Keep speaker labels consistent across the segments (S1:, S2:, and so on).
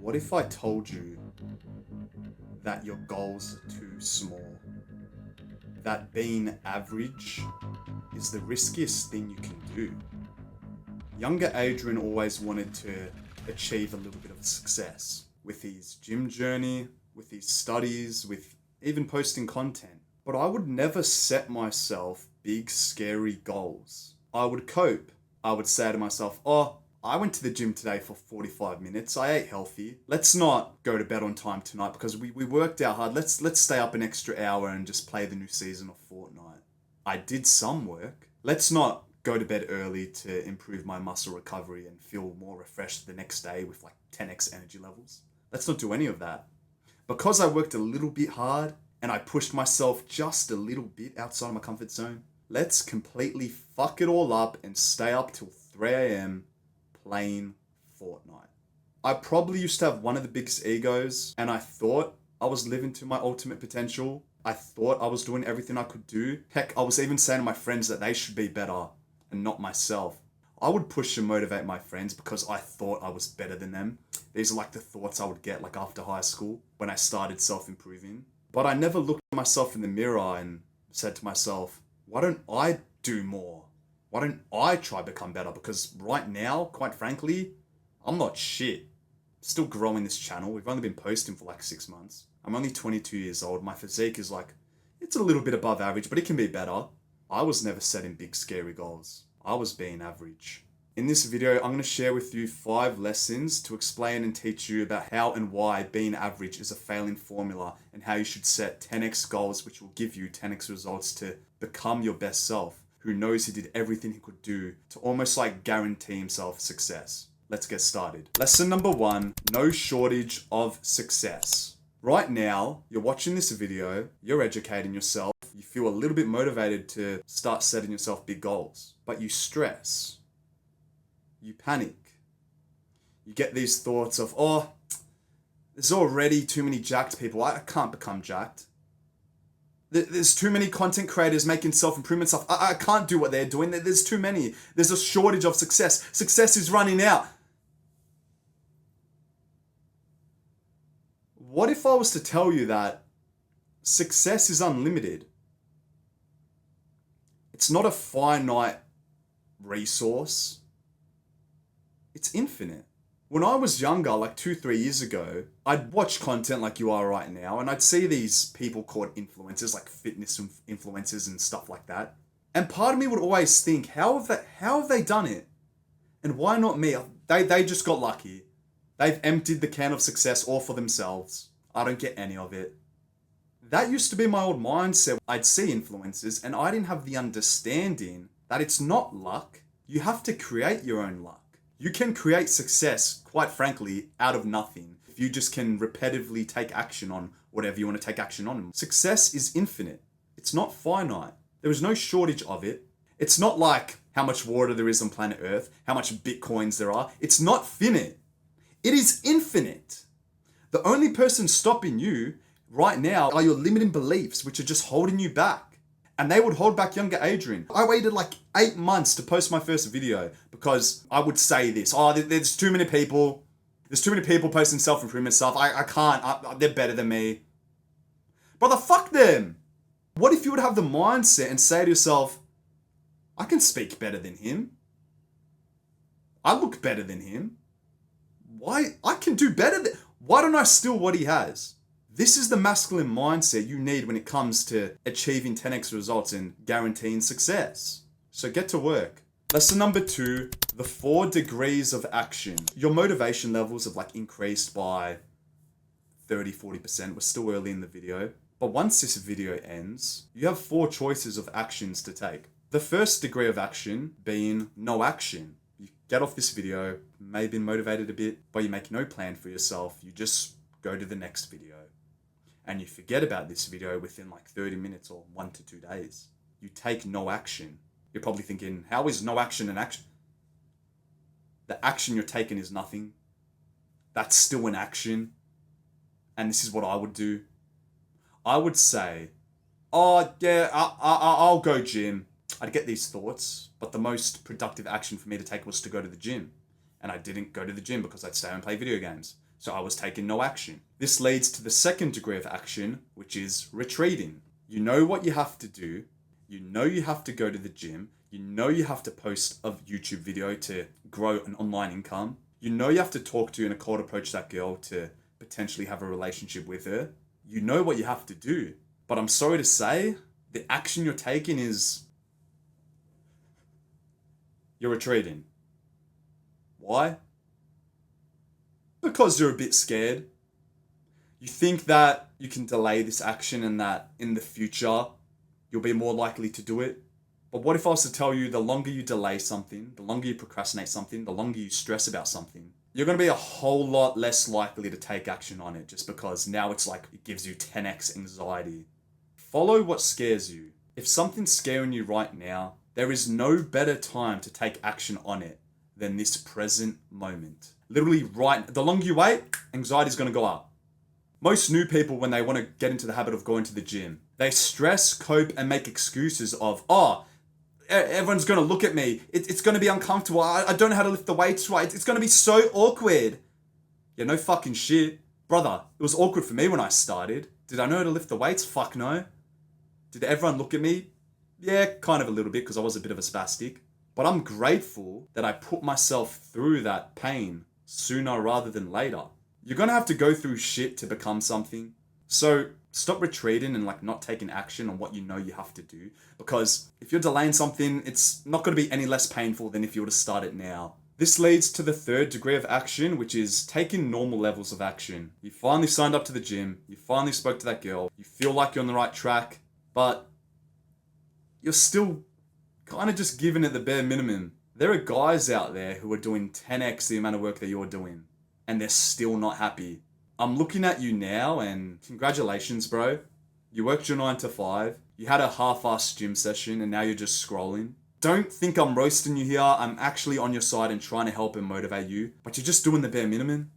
S1: What if I told you that your goals are too small? That being average is the riskiest thing you can do. Younger Adrian always wanted to achieve a little bit of success with his gym journey, with his studies, with even posting content. But I would never set myself big, scary goals. I would cope. I would say to myself, I went to the gym today for 45 minutes. I ate healthy. Let's not go to bed on time tonight because we worked out hard. Let's stay up an extra hour and just play the new season of Fortnite. I did some work. Let's not go to bed early to improve my muscle recovery and feel more refreshed the next day with like 10x energy levels. Let's not do any of that. Because I worked a little bit hard and I pushed myself just a little bit outside of my comfort zone, let's completely fuck it all up and stay up till 3 a.m. playing Fortnite. I probably used to have one of the biggest egos and I thought I was living to my ultimate potential. I thought I was doing everything I could do. Heck, I was even saying to my friends that they should be better and not myself. I would push and motivate my friends because I thought I was better than them. These are like the thoughts I would get like after high school when I started self-improving. But I never looked at myself in the mirror and said to myself, why don't I do more? Why don't I try to become better? Because right now, quite frankly, I'm not shit. Still growing this channel. We've only been posting for like 6 months. I'm only 22 years old. My physique is like, it's a little bit above average, but it can be better. I was never setting big, scary goals. I was being average. In this video, I'm going to share with you 5 lessons to explain and teach you about how and why being average is a failing formula and how you should set 10x goals which will give you 10x results to become your best self, who knows he did everything he could do to almost like guarantee himself success. Let's get started. Lesson number 1, no shortage of success. Right now, you're watching this video, you're educating yourself, you feel a little bit motivated to start setting yourself big goals, but you stress, you panic, you get these thoughts of, there's already too many jacked people, I can't become jacked. There's too many content creators making self-improvement stuff. I can't do what they're doing. There's too many. There's a shortage of success. Success is running out. What if I was to tell you that success is unlimited? It's not a finite resource. It's infinite. When I was younger, like 2-3 years ago, I'd watch content like you are right now, and I'd see these people called influencers, like fitness influencers and stuff like that. And part of me would always think, how have they done it? And why not me? They just got lucky. They've emptied the can of success all for themselves. I don't get any of it. That used to be my old mindset. I'd see influencers and I didn't have the understanding that it's not luck. You have to create your own luck. You can create success, quite frankly, out of nothing. If you just can repetitively take action on whatever you want to take action on. Success is infinite. It's not finite. There is no shortage of it. It's not like how much water there is on planet Earth, how much bitcoins there are. It's not finite. It is infinite. The only person stopping you right now are your limiting beliefs, which are just holding you back. And they would hold back younger Adrian. I waited like 8 months to post my first video because I would say this, there's too many people. There's too many people posting self-improvement stuff. I can't, they're better than me. Brother, fuck them. What if you would have the mindset and say to yourself, I can speak better than him. I look better than him. I can do better than, why don't I steal what he has? This is the masculine mindset you need when it comes to achieving 10x results and guaranteeing success. So get to work. Lesson number 2, the 4 degrees of action. Your motivation levels have like increased by 30-40%. We're still early in the video. But once this video ends, you have 4 choices of actions to take. The first degree of action being no action. You get off this video, may have been motivated a bit, but you make no plan for yourself. You just go to the next video. And you forget about this video within like 30 minutes or 1 to 2 days. You take no action. You're probably thinking, how is no action an action? The action you're taking is nothing. That's still an action. And this is what I would do. I would say, I'll go gym. I'd get these thoughts, but the most productive action for me to take was to go to the gym. And I didn't go to the gym because I'd stay and play video games. So I was taking no action. This leads to the second degree of action, which is retreating. You know what you have to do. You know you have to go to the gym. You know you have to post a YouTube video to grow an online income. You know you have to talk to and a cold approach that girl to potentially have a relationship with her. You know what you have to do. But I'm sorry to say, the action you're taking is you're retreating. Why? Because you're a bit scared. You think that you can delay this action and that in the future you'll be more likely to do it. But what if I was to tell you the longer you delay something, the longer you procrastinate something, the longer you stress about something, you're going to be a whole lot less likely to take action on it just because now it's like it gives you 10x anxiety. Follow what scares you. If something's scaring you right now, there is no better time to take action on it than this present moment. Literally the longer you wait, anxiety is going to go up. Most new people, when they want to get into the habit of going to the gym, they stress, cope, and make excuses of, everyone's going to look at me. It's going to be uncomfortable. I don't know how to lift the weights right. It's going to be so awkward. Yeah, no fucking shit. Brother, it was awkward for me when I started. Did I know how to lift the weights? Fuck no. Did everyone look at me? Yeah, kind of a little bit because I was a bit of a spastic. But I'm grateful that I put myself through that pain sooner rather than later. You're going to have to go through shit to become something. So stop retreating and not taking action on what you know you have to do. Because if you're delaying something, it's not going to be any less painful than if you were to start it now. This leads to the third degree of action, which is taking normal levels of action. You finally signed up to the gym. You finally spoke to that girl. You feel like you're on the right track, but you're still kind of just giving it the bare minimum. There are guys out there who are doing 10x the amount of work that you're doing, and they're still not happy. I'm looking at you now, and congratulations, bro. You worked your 9 to 5. You had a half-assed gym session, and now you're just scrolling. Don't think I'm roasting you here. I'm actually on your side and trying to help and motivate you, but you're just doing the bare minimum.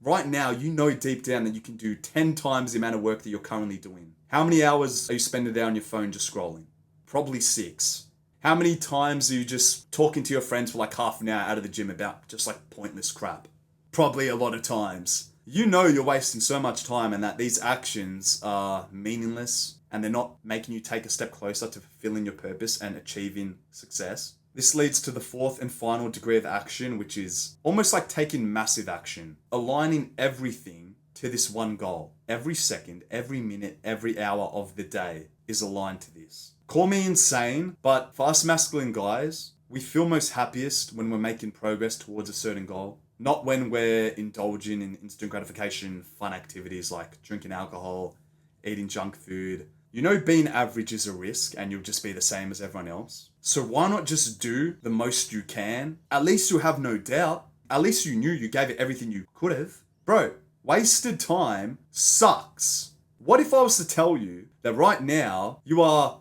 S1: Right now, you know deep down that you can do 10 times the amount of work that you're currently doing. How many hours are you spending there on your phone just scrolling? Probably 6. How many times are you just talking to your friends for half an hour out of the gym about just pointless crap? Probably a lot of times. You know you're wasting so much time and that these actions are meaningless and they're not making you take a step closer to fulfilling your purpose and achieving success. This leads to the fourth and final degree of action, which is almost like taking massive action, aligning everything to this one goal. Every second, every minute, every hour of the day is aligned to this. Call me insane, but for us masculine guys, we feel most happiest when we're making progress towards a certain goal. Not when we're indulging in instant gratification, fun activities like drinking alcohol, eating junk food. You know being average is a risk and you'll just be the same as everyone else. So why not just do the most you can? At least you'll have no doubt. At least you knew you gave it everything you could have. Bro, wasted time sucks. What if I was to tell you that right now you are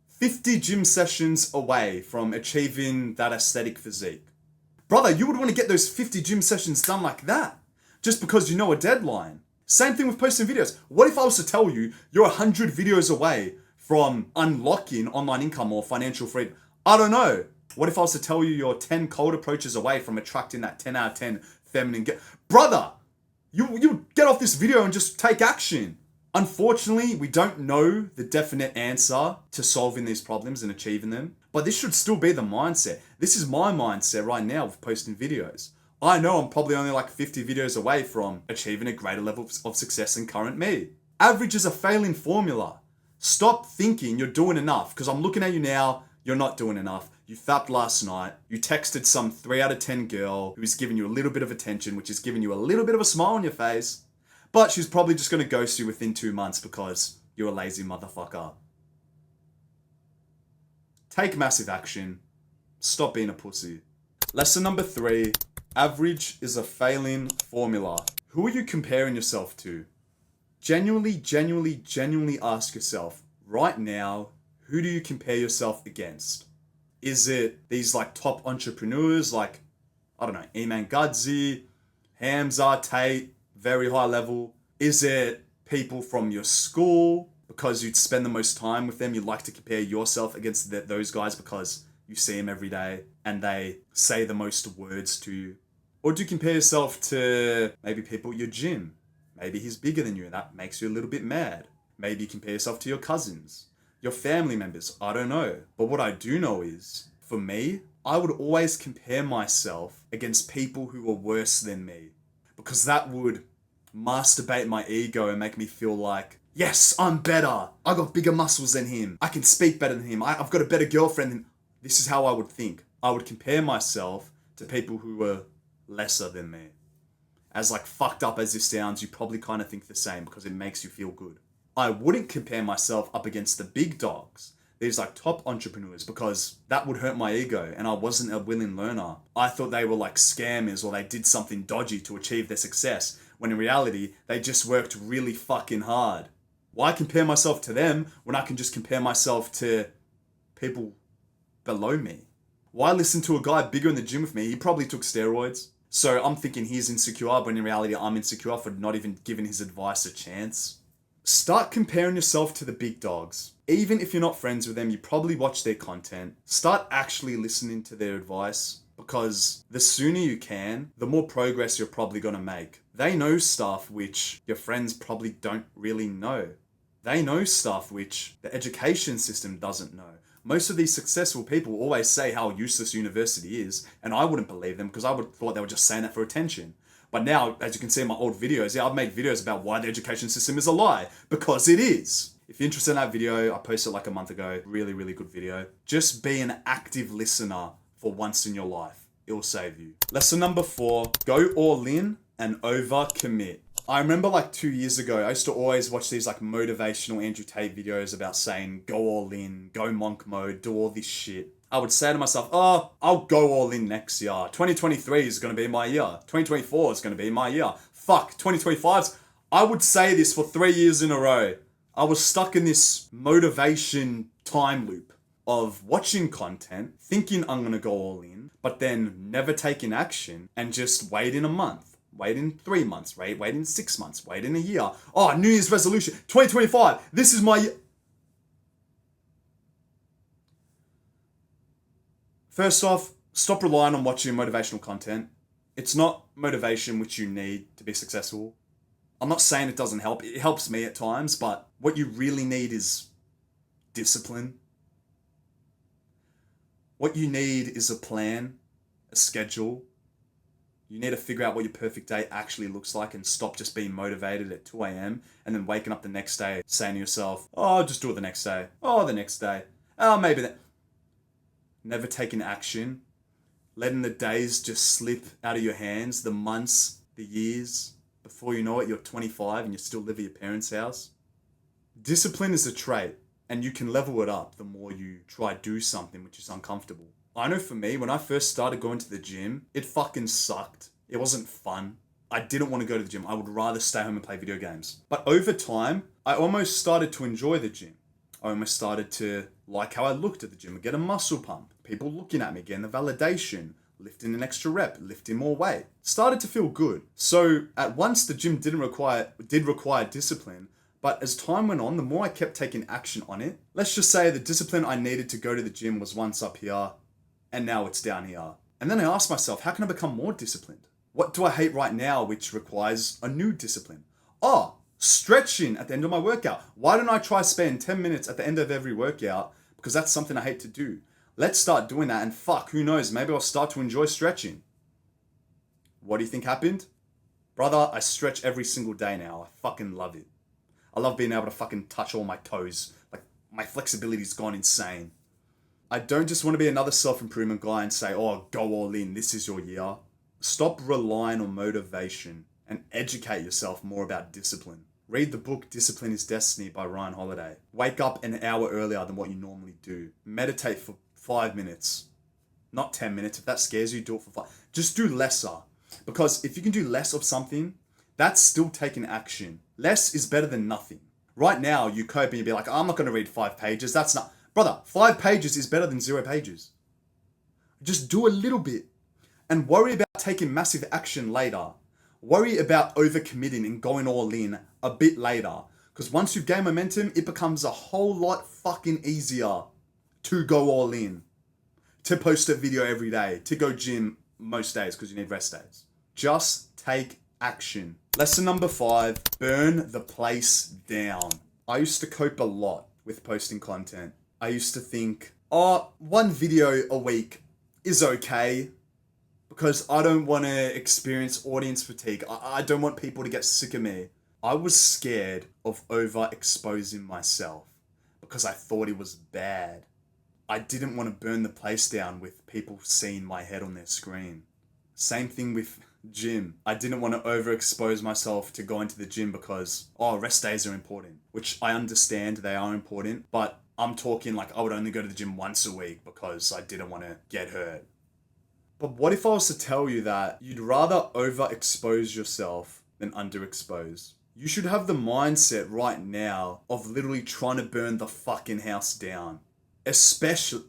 S1: 50 gym sessions away from achieving that aesthetic physique? Brother, you would want to get those 50 gym sessions done like that, just because you know a deadline. Same thing with posting videos. What if I was to tell you you're 100 videos away from unlocking online income or financial freedom? I don't know. What if I was to tell you you're 10 cold approaches away from attracting that 10 out of 10 feminine Brother, you get off this video and just take action. Unfortunately, we don't know the definite answer to solving these problems and achieving them, but this should still be the mindset. This is my mindset right now with posting videos. I know I'm probably only 50 videos away from achieving a greater level of success than current me. Average is a failing formula. Stop thinking you're doing enough, because I'm looking at you now, you're not doing enough. You fapped last night, you texted some 3 out of 10 girl who's giving you a little bit of attention, which is giving you a little bit of a smile on your face. But she's probably just going to ghost you within 2 months because you're a lazy motherfucker. Take massive action. Stop being a pussy. Lesson number 3. Average is a failing formula. Who are you comparing yourself to? Genuinely ask yourself, right now, who do you compare yourself against? Is it these top entrepreneurs I don't know, Iman Gadzhi, Hamza, Tate, very high level? Is it people from your school because you'd spend the most time with them? You like to compare yourself against those guys because you see them every day and they say the most words to you. Or do you compare yourself to maybe people at your gym? Maybe he's bigger than you and that makes you a little bit mad. Maybe you compare yourself to your cousins, your family members. I don't know. But what I do know is, for me, I would always compare myself against people who are worse than me. Because that would masturbate my ego and make me feel like, yes, I'm better. I got bigger muscles than him. I can speak better than him. I've got a better girlfriend than... This is how I would think. I would compare myself to people who were lesser than me. As like fucked up as this sounds, you probably kind of think the same because it makes you feel good. I wouldn't compare myself up against the big dogs, these like top entrepreneurs, because that would hurt my ego and I wasn't a willing learner. I thought they were like scammers or they did something dodgy to achieve their success, when in reality, they just worked really fucking hard. Why compare myself to them when I can just compare myself to people below me? Why listen to a guy bigger in the gym with me? He probably took steroids. So I'm thinking he's insecure, when in reality I'm insecure for not even giving his advice a chance. Start comparing yourself to the big dogs. Even if you're not friends with them, you probably watch their content. Start actually listening to their advice, because the sooner you can, the more progress you're probably going to make. They know stuff which your friends probably don't really know. They know stuff which the education system doesn't know. Most of these successful people always say how useless university is, and I wouldn't believe them because I would have thought they were just saying that for attention. But now, as you can see in my old videos, I've made videos about why the education system is a lie, because it is. If you're interested in that video, I posted it like a month ago. Really, really good video. Just be an active listener for once in your life. It will save you. Lesson number 4, go all in and overcommit. I remember like 2 years ago, I used to always watch these like motivational Andrew Tate videos about saying, go all in, go monk mode, do all this shit. I would say to myself, oh, I'll go all in next year. 2023 is going to be my year. 2024 is going to be my year. Fuck, 2025's... I would say this for 3 years in a row. I was stuck in this motivation time loop of watching content, thinking I'm going to go all in, but then never taking action and just waiting a month. Wait in 3 months, wait in 6 months, wait in a year. Oh, New Year's resolution, 2025, this is my year. First off, stop relying on watching motivational content. It's not motivation which you need to be successful. I'm not saying it doesn't help. It helps me at times, but what you really need is discipline. What you need is a plan, a schedule. You need to figure out what your perfect day actually looks like and stop just being motivated at 2 a.m. and then waking up the next day saying to yourself, oh, I'll just do it the next day. Oh, the next day. Oh, maybe that. Never taking action. Letting the days just slip out of your hands, the months, the years. Before you know it, you're 25 and you still live at your parents' house. Discipline is a trait, and you can level it up the more you try to do something which is uncomfortable. I know for me, when I first started going to the gym, it fucking sucked. It wasn't fun. I didn't want to go to the gym. I would rather stay home and play video games. But over time, I almost started to enjoy the gym. I almost started to like how I looked at the gym and get a muscle pump. People looking at me, getting the validation, lifting an extra rep, lifting more weight. Started to feel good. So at once the gym did require discipline, but as time went on, the more I kept taking action on it, let's just say the discipline I needed to go to the gym was once up here, and now it's down here. And then I asked myself, how can I become more disciplined? What do I hate right now which requires a new discipline? Oh, stretching at the end of my workout. Why don't I try spend 10 minutes at the end of every workout? Because that's something I hate to do. Let's start doing that, and fuck, who knows, maybe I'll start to enjoy stretching. What do you think happened? Brother, I stretch every single day now. I fucking love it. I love being able to fucking touch all my toes. Like, my flexibility's gone insane. I don't just want to be another self-improvement guy and say, oh, go all in, this is your year. Stop relying on motivation and educate yourself more about discipline. Read the book Discipline is Destiny by Ryan Holiday. Wake up an hour earlier than what you normally do. Meditate for 5 minutes. Not 10 minutes. If that scares you, do it for 5. Just do lesser. Because if you can do less of something, that's still taking action. Less is better than nothing. Right now, you cope and you'd be like, I'm not going to read 5 pages. That's not... Brother, 5 pages is better than 0 pages. Just do a little bit. And worry about taking massive action later. Worry about overcommitting and going all in a bit later. Because once you gain momentum, it becomes a whole lot fucking easier to go all in. To post a video every day. To go gym most days because you need rest days. Just take action. Lesson number 5, burn the place down. I used to cope a lot with posting content. I used to think, oh, 1 video a week is okay because I don't want to experience audience fatigue. I don't want people to get sick of me. I was scared of overexposing myself because I thought it was bad. I didn't want to burn the place down with people seeing my head on their screen. Same thing with gym. I didn't want to overexpose myself to go into the gym because, rest days are important, which I understand they are important, but I'm talking like I would only go to the gym once a week because I didn't want to get hurt. But what if I was to tell you that you'd rather overexpose yourself than underexpose? You should have the mindset right now of literally trying to burn the fucking house down. Especially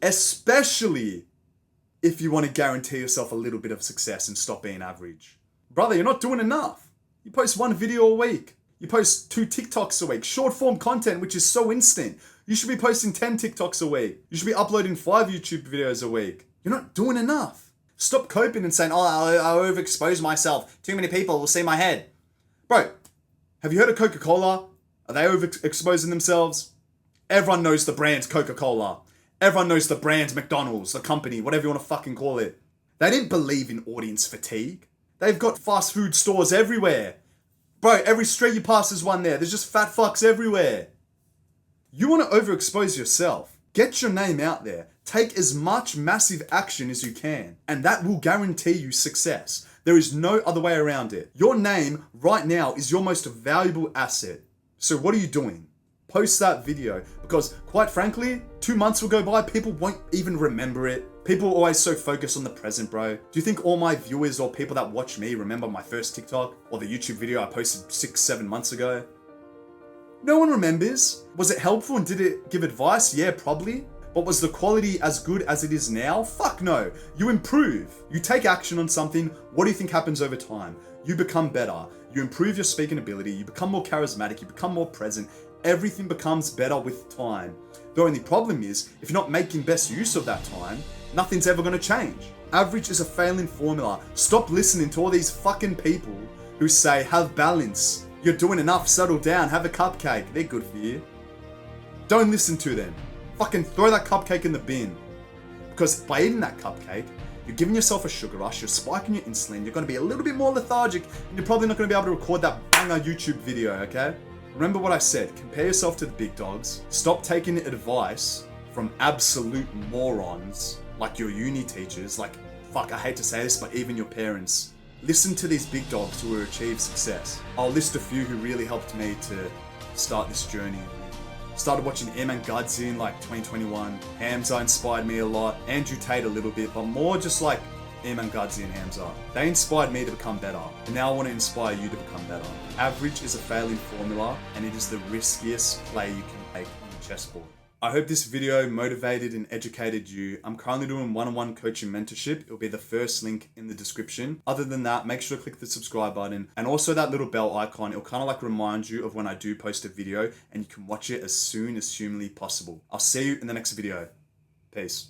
S1: if you want to guarantee yourself a little bit of success and stop being average. Brother, you're not doing enough. You post 1 video a week. You post 2 TikToks a week. Short form content, which is so instant. You should be posting 10 TikToks a week. You should be uploading 5 YouTube videos a week. You're not doing enough. Stop coping and saying, I overexpose myself. Too many people will see my head. Bro, have you heard of Coca-Cola? Are they overexposing themselves? Everyone knows the brand Coca-Cola. Everyone knows the brand McDonald's, the company, whatever you want to fucking call it. They didn't believe in audience fatigue. They've got fast food stores everywhere. Bro, every street you pass is one there. There's just fat fucks everywhere. You want to overexpose yourself. Get your name out there. Take as much massive action as you can, and that will guarantee you success. There is no other way around it. Your name right now is your most valuable asset. So what are you doing? Post that video, because quite frankly, 2 months will go by, people won't even remember it. People are always so focused on the present, bro. Do you think all my viewers or people that watch me remember my first TikTok or the YouTube video I posted 6-7 months ago? No one remembers. Was it helpful and did it give advice? Yeah, probably. But was the quality as good as it is now? Fuck no. You improve. You take action on something. What do you think happens over time? You become better. You improve your speaking ability. You become more charismatic. You become more present. Everything becomes better with time. The only problem is, if you're not making best use of that time, nothing's ever going to change. Average is a failing formula. Stop listening to all these fucking people who say, have balance. You're doing enough. Settle down. Have a cupcake. They're good for you. Don't listen to them. Fucking throw that cupcake in the bin. Because by eating that cupcake, you're giving yourself a sugar rush, you're spiking your insulin, you're going to be a little bit more lethargic, and you're probably not going to be able to record that banger YouTube video, okay? Remember what I said, compare yourself to the big dogs. Stop taking advice from absolute morons, like your uni teachers, like, fuck, I hate to say this, but even your parents. Listen to these big dogs who have achieved success. I'll list a few who really helped me to start this journey. Started watching Eman Gudzi in like 2021. Hamza inspired me a lot. Andrew Tate a little bit, but more just like Eman Gudzi and Hamza. They inspired me to become better. And now I want to inspire you to become better. Average is a failing formula, and it is the riskiest play you can make on the chessboard. I hope this video motivated and educated you. I'm currently doing one-on-one coaching mentorship. It'll be the first link in the description. Other than that, make sure to click the subscribe button and also that little bell icon. It'll kind of like remind you of when I do post a video, and you can watch it as soon as humanly possible. I'll see you in the next video. Peace.